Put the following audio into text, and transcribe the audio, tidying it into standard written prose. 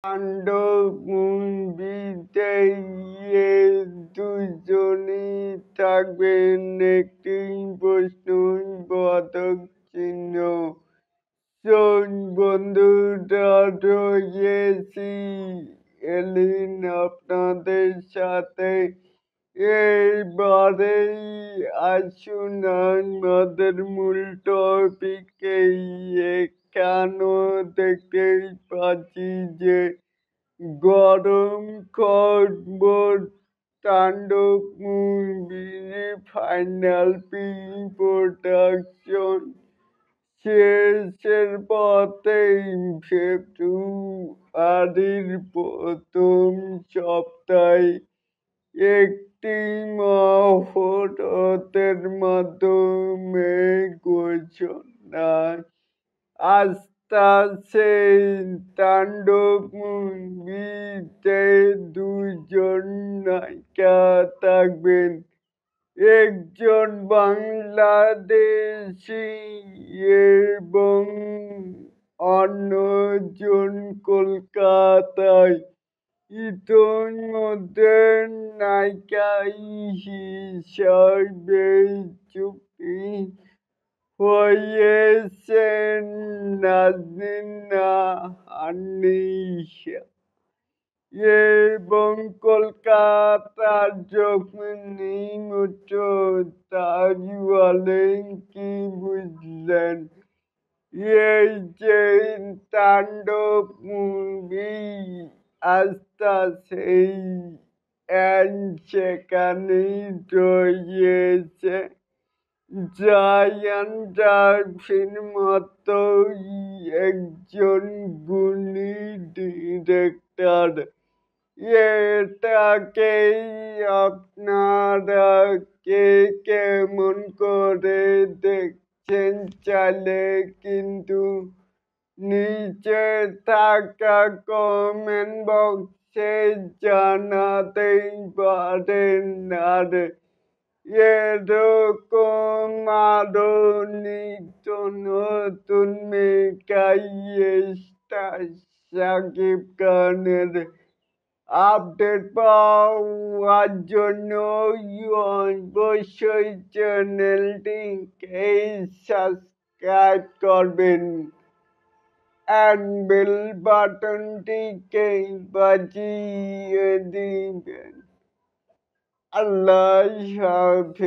তাণ্ডব মুভিতে দুজনই থাকবেন একটি প্রশ্নবোধক চিহ্ন। বন্ধুরা রয়েছি এলিন আপনাদের সাথে। এবারেই আসুন আমাদের মূল টপিকে। এখানেও দেখতেই পাচ্ছি যে গরম খবর, তাণ্ডব মুভির ফাইনাল প্রি প্রোডাকশন শেষের পথে। ফেব্রুয়ারির প্রথম সপ্তাহে একটি মহরতের মাধ্যমে ঘোষণা আসছে তাণ্ডব মুভিতে দুজন নায়িকা থাকবেন, একজন বাংলাদেশি এবং অন্যজন কলকাতায়। ইতোমধ্যে নায়িকা হিসেবে চুক্তি হয়েছেন নাজনীনা হানিফা এবং কলকাতার যখনই মুঠো তাজওয়ালে। কি বুঝলেন? এই যে তাণ্ডব মুভি আসছে সেখানেই রয়েছে জায়ান রাভির মতো একজন গুণী ডিরেক্টর। এটাকেই আপনারা কে কেমন করে দেখছেন চাইলে কিন্তু নিচে থাকা কমেন্ট বক্সে জানাতেই পারেন। আর এরকম আরো নিত্য নতুন শাকিব খানের আপডেট পাওয়ার জন্য অবশ্যই চ্যানেলটিকে সাবস্ক্রাইব করবেন আর বেল বাটনটিকে বাজিয়ে দিবেন। আল্লাহ হাফেজ।